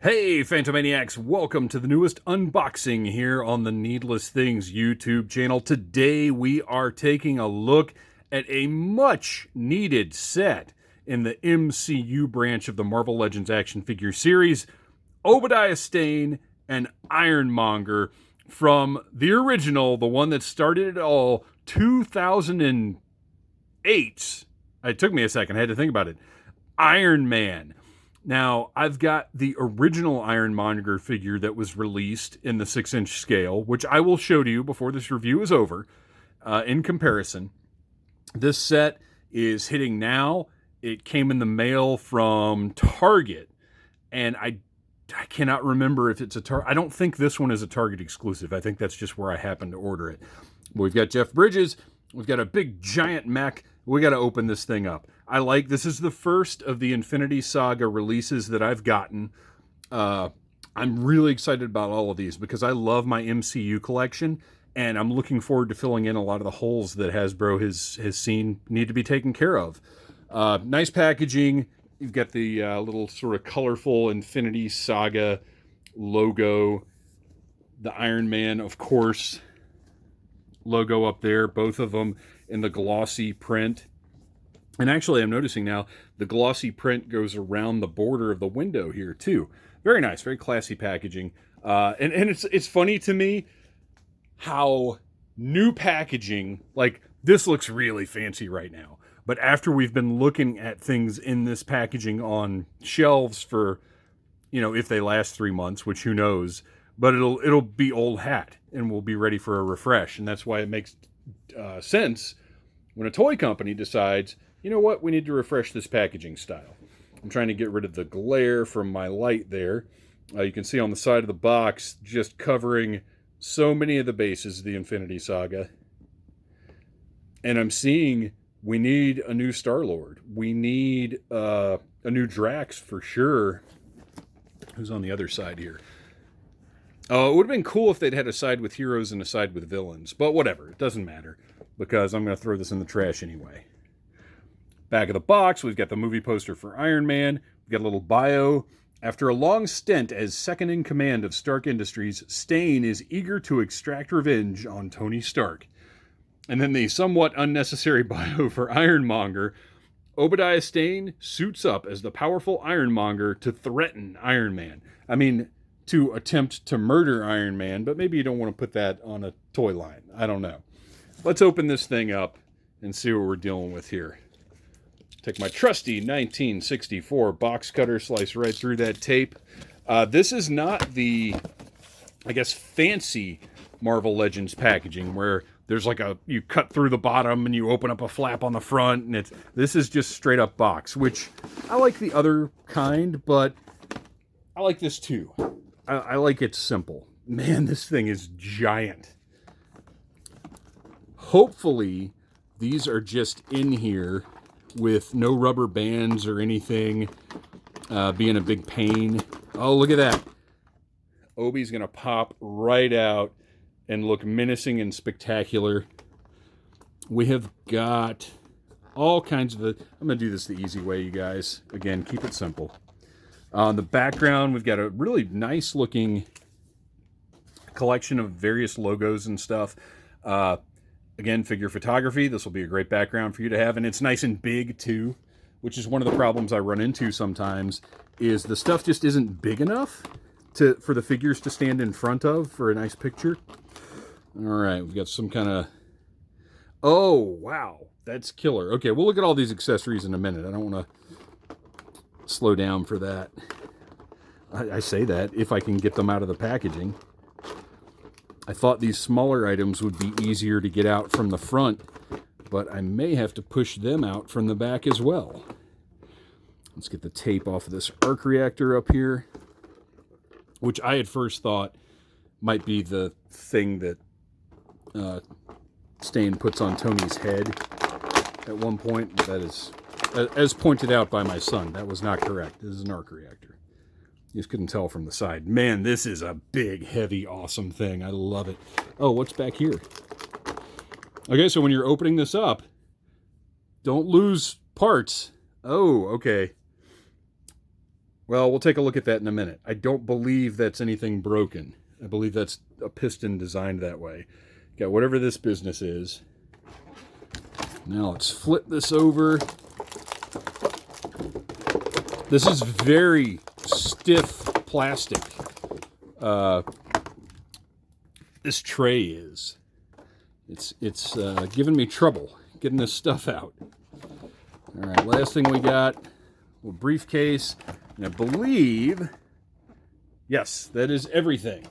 Hey, Phantomaniacs, welcome to the newest unboxing here on the Needless Things YouTube channel. Today we are taking a look at a much needed set in the MCU branch of the Marvel Legends action figure series, Obadiah Stane and Monger from the original, the one that started it all, 2008. It took me a second, I had to think about it. Iron Man. Now, I've got the original Monger figure that was released in the 6-inch scale, which I will show to you before this review is over, in comparison. This set is hitting now. It came in the mail from Target, and I cannot remember if it's a Target. I don't think this one is a Target exclusive. I think that's just where I happened to order it. We've got Jeff Bridges. We've got a big giant mech. We got to open this thing up. This is the first of the Infinity Saga releases that I've gotten. I'm really excited about all of these because I love my MCU collection, and I'm looking forward to filling in a lot of the holes that Hasbro has seen need to be taken care of. Nice packaging. You've got the little sort of colorful Infinity Saga logo. The Iron Man, of course, logo up there, both of them in the glossy print. And actually, I'm noticing now, the glossy print goes around the border of the window here, too. Very nice, very classy packaging. And it's funny to me how new packaging, like, this looks really fancy right now. But after we've been looking at things in this packaging on shelves for, if they last 3 months, which who knows, but it'll be old hat, and we'll be ready for a refresh. And that's why it makes sense when a toy company decides, you know what, we need to refresh this packaging style. I'm trying to get rid of the glare from my light there. You can see on the side of the box, just covering so many of the bases of the Infinity Saga. And I'm seeing we need a new Star-Lord. We need a new Drax for sure. Who's on the other side here? Oh, it would have been cool if they'd had a side with heroes and a side with villains. But whatever, it doesn't matter, because I'm going to throw this in the trash anyway. Back of the box, we've got the movie poster for Iron Man. We've got a little bio. After a long stint as second in command of Stark Industries, Stane is eager to extract revenge on Tony Stark. And then the somewhat unnecessary bio for Ironmonger. Obadiah Stane suits up as the powerful Ironmonger to threaten Iron Man. I mean, to attempt to murder Iron Man, but maybe you don't want to put that on a toy line. I don't know. Let's open this thing up and see what we're dealing with here. Take my trusty 1964 box cutter, slice right through that tape. This is not the, fancy Marvel Legends packaging where there's you cut through the bottom and you open up a flap on the front, and this is just straight up box, which I like the other kind, but I like this too. I like it simple. Man, this thing is giant. Hopefully, these are just in here with no rubber bands or anything being a big pain. Oh, look at that. Obi's going to pop right out and look menacing and spectacular. We have got all kinds of I'm going to do this the easy way, you guys. Again, keep it simple. On the background, we've got a really nice looking collection of various logos and stuff. Again, figure photography. This will be a great background for you to have. And it's nice and big, too, which is one of the problems I run into sometimes, is the stuff just isn't big enough for the figures to stand in front of for a nice picture. All right, we've got some kind of... Oh, wow. That's killer. Okay, we'll look at all these accessories in a minute. I don't want to slow down for that. I say that if I can get them out of the packaging. I thought these smaller items would be easier to get out from the front, but I may have to push them out from the back as well. Let's get the tape off of this arc reactor up here, which I had first thought might be the thing that Stane puts on Tony's head at one point. That is, as pointed out by my son, that was not correct. This is an arc reactor. You just couldn't tell from the side. Man, this is a big, heavy, awesome thing. I love it. Oh, what's back here? Okay, so when you're opening this up, don't lose parts. Oh, okay. Well, we'll take a look at that in a minute. I don't believe that's anything broken. I believe that's a piston designed that way. Got whatever this business is. Now let's flip this over. This is very stiff plastic. This tray is. It's giving me trouble getting this stuff out. All right, last thing we got, a little briefcase. And I believe, yes, that is everything.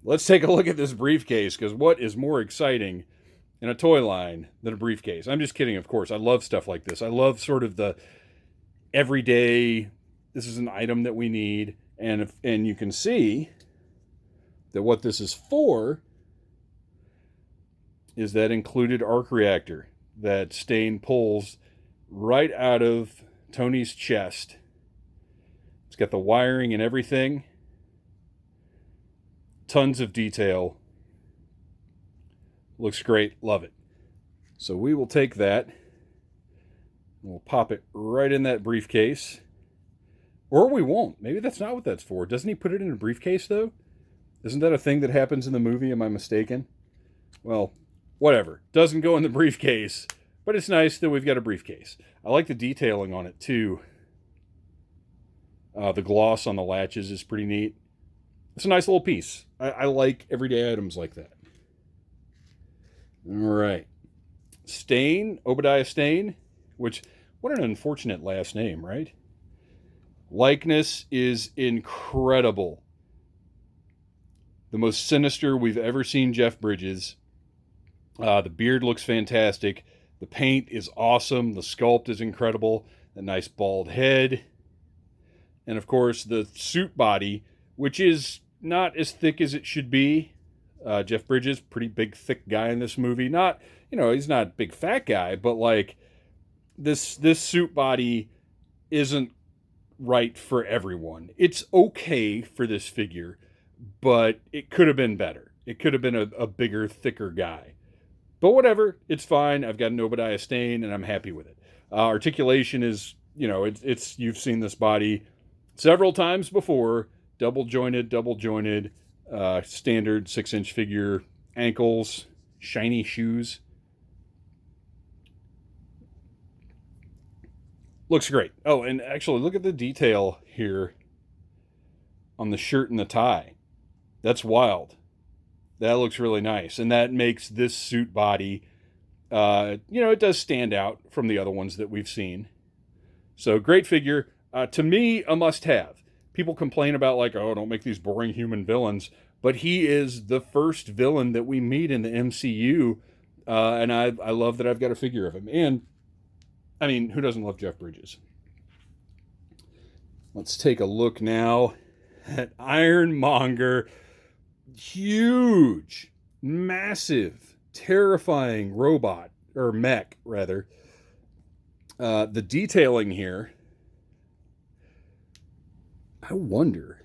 Let's take a look at this briefcase, because what is more exciting in a toy line than a briefcase? I'm just kidding, of course. I love stuff like this. I love sort of the everyday, this is an item that we need. And you can see that what this is for is that included arc reactor that Stane pulls right out of Tony's chest. It's got the wiring and everything. Tons of detail. Looks great. Love it. So we will take that. We'll pop it right in that briefcase. Or we won't. Maybe that's not what that's for. Doesn't he put it in a briefcase, though? Isn't that a thing that happens in the movie? Am I mistaken? Well, whatever. Doesn't go in the briefcase. But it's nice that we've got a briefcase. I like the detailing on it, too. The gloss on the latches is pretty neat. It's a nice little piece. I like everyday items like that. All right. Stane, Obadiah Stane, which, what an unfortunate last name, right? Likeness is incredible. The most sinister we've ever seen Jeff Bridges. The beard looks fantastic. The paint is awesome. The sculpt is incredible. The nice bald head. And of course, the suit body, which is not as thick as it should be. Jeff Bridges, pretty big, thick guy in this movie. Not, he's not a big fat guy, but like this suit body isn't right for everyone. It's okay for this figure, but it could have been better. It could have been a bigger, thicker guy. But whatever, it's fine. I've got an Obadiah Stane, and I'm happy with it. Articulation is, it's you've seen this body several times before. Double jointed, standard 6-inch figure, ankles, shiny shoes. Looks great. Oh, and actually, look at the detail here on the shirt and the tie. That's wild. That looks really nice. And that makes this suit body, it does stand out from the other ones that we've seen. So great figure. To me, a must-have. People complain about like, oh, don't make these boring human villains. But he is the first villain that we meet in the MCU. And I love that I've got a figure of him. And, I mean, who doesn't love Jeff Bridges? Let's take a look now at Iron Monger. Huge, massive, terrifying robot, or mech, rather. The detailing here, I wonder.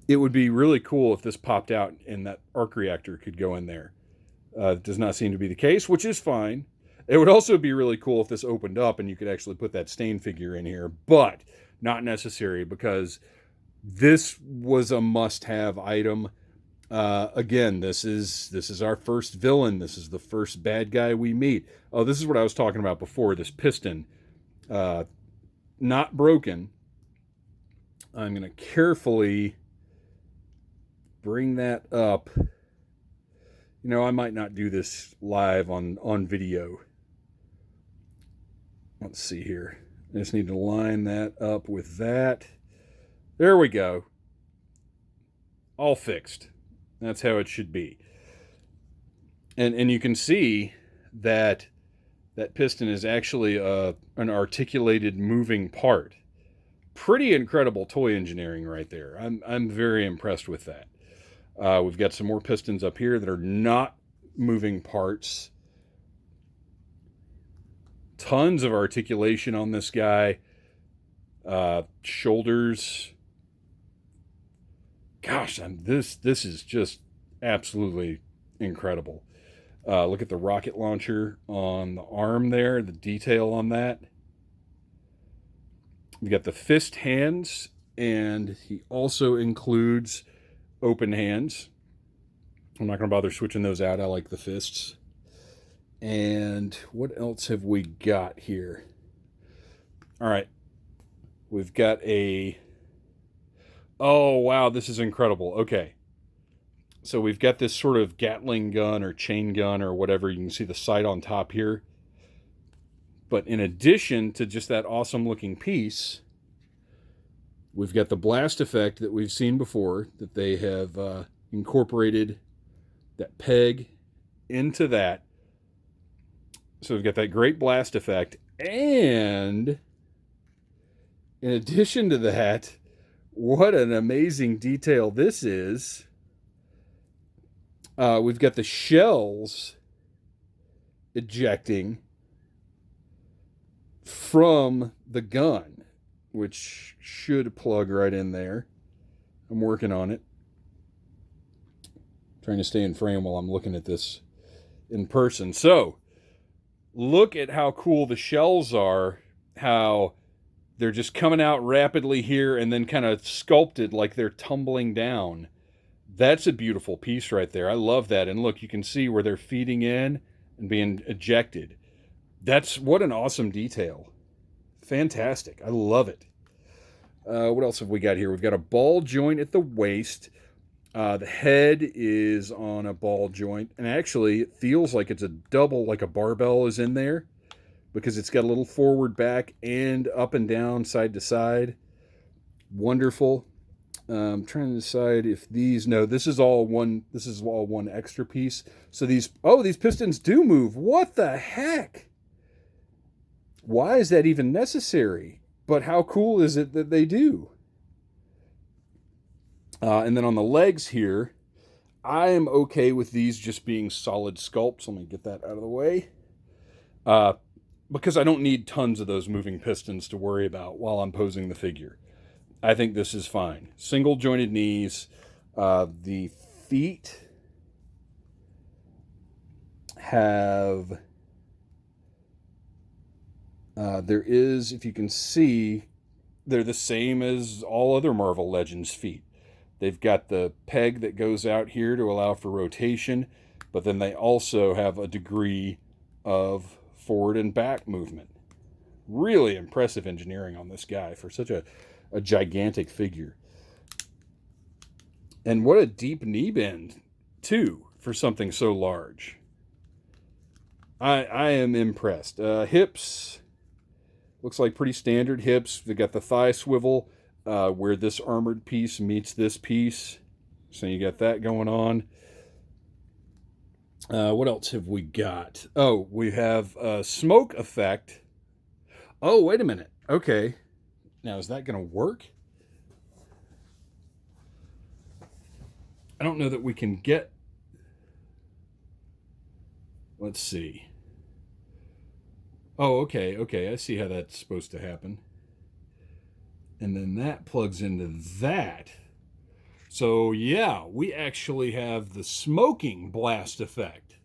It would be really cool if this popped out and that arc reactor could go in there. It does not seem to be the case, which is fine. It would also be really cool if this opened up and you could actually put that Stane figure in here, but not necessary because this was a must-have item. Again, this is our first villain. This is the first bad guy we meet. Oh, this is what I was talking about before, this piston. Not broken. I'm going to carefully bring that up. I might not do this live on video. Let's see here. I just need to line that up with that. There we go. All fixed. That's how it should be. And you can see that piston is actually an articulated moving part. Pretty incredible toy engineering right there. I'm very impressed with that. We've got some more pistons up here that are not moving parts. Tons of articulation on this guy. Shoulders. Gosh, this is just absolutely incredible. Look at the rocket launcher on the arm there, the detail on that. We've got the fist hands, and he also includes open hands. I'm not going to bother switching those out. I like the fists. And what else have we got here? All right. We've got a... Oh, wow, this is incredible. Okay. So we've got this sort of Gatling gun or chain gun or whatever. You can see the sight on top here. But in addition to just that awesome looking piece, we've got the blast effect that we've seen before, that they have incorporated that peg into that. So we've got that great blast effect. And in addition to that, what an amazing detail this is. We've got the shells ejecting from the gun, which should plug right in there. I'm working on it. Trying to stay in frame while I'm looking at this in person. So, look at how cool the shells are, how they're just coming out rapidly here and then kind of sculpted like they're tumbling down. That's a beautiful piece right there. I love that. And look, you can see where they're feeding in and being ejected. That's what an awesome detail. Fantastic. I love it. What else have we got here? We've got a ball joint at the waist. The head is on a ball joint. And actually, it feels like it's a double, like a barbell is in there, because it's got a little forward, back, and up and down, side to side. Wonderful. I'm trying to decide if these... No, this is all one extra piece. So these pistons do move. What the heck? Why is that even necessary? But how cool is it that they do? And then on the legs here, I am okay with these just being solid sculpts. Let me get that out of the way. Because I don't need tons of those moving pistons to worry about while I'm posing the figure. I think this is fine. Single jointed knees. The feet have... there is, if you can see, they're the same as all other Marvel Legends feet. They've got the peg that goes out here to allow for rotation, but then they also have a degree of forward and back movement. Really impressive engineering on this guy for such a gigantic figure. And what a deep knee bend, too, for something so large. I am impressed. Hips, looks like pretty standard hips. They got the thigh swivel where this armored piece meets this piece. So you got that going on. What else have we got? Oh, we have a smoke effect. Oh, wait a minute. Okay. Now, is that going to work? I don't know that we can get... Let's see. Oh, okay, I see how that's supposed to happen. And then that plugs into that. So, yeah, we actually have the smoking blast effect.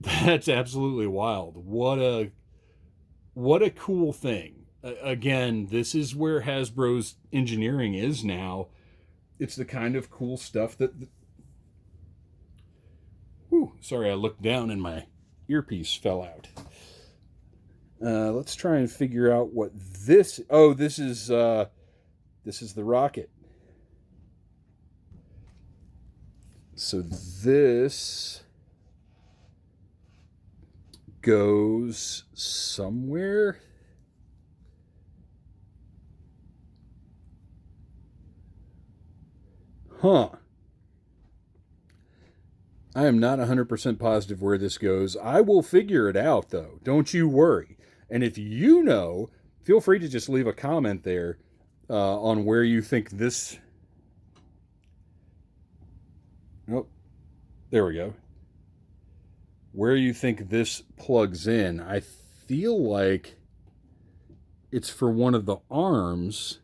That's absolutely wild. What a cool thing. Again, this is where Hasbro's engineering is now. It's the kind of cool stuff that... Whew, sorry, I looked down and my earpiece fell out. Let's try and figure out what this... Oh, this is the rocket. So this goes somewhere. Huh. I am not 100% positive where this goes. I will figure it out, though. Don't you worry. And if you know, feel free to just leave a comment there on where you think this... Oh, there we go. Where you think this plugs in. I feel like it's for one of the arms,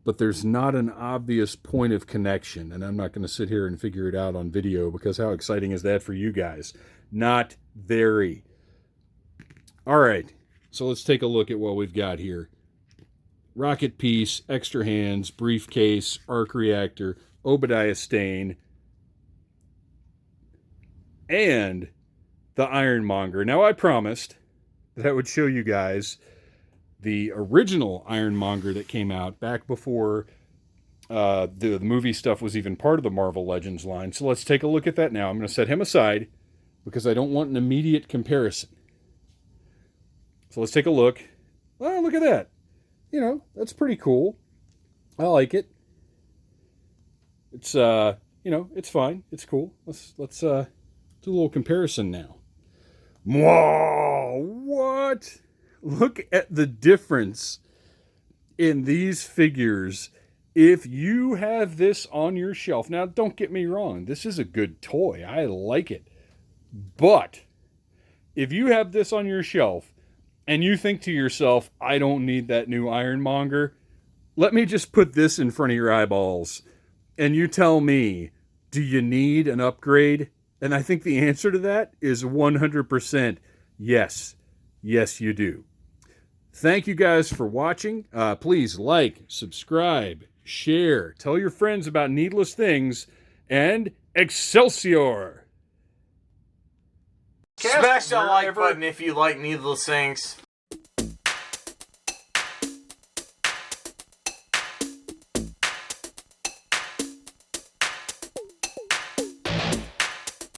but there's not an obvious point of connection. And I'm not going to sit here and figure it out on video, because how exciting is that for you guys? Not very. All right. So let's take a look at what we've got here. Rocket piece, extra hands, briefcase, arc reactor, Obadiah Stane, and the Ironmonger. Now, I promised that I would show you guys the original Ironmonger that came out back before the movie stuff was even part of the Marvel Legends line. So let's take a look at that now. I'm going to set him aside because I don't want an immediate comparison. So let's take a look. Oh, look at that. You know, that's pretty cool. I like it. It's, you know, it's fine. It's cool. Let's do a little comparison now. Whoa, what? Look at the difference in these figures. If you have this on your shelf, now don't get me wrong, this is a good toy. I like it. But if you have this on your shelf and you think to yourself, I don't need that new Ironmonger, let me just put this in front of your eyeballs and you tell me, do you need an upgrade? And I think the answer to that is 100% yes. Yes, you do. Thank you guys for watching. Please like, subscribe, share, tell your friends about needless things, and Excelsior! Smash that like button if you like needless things.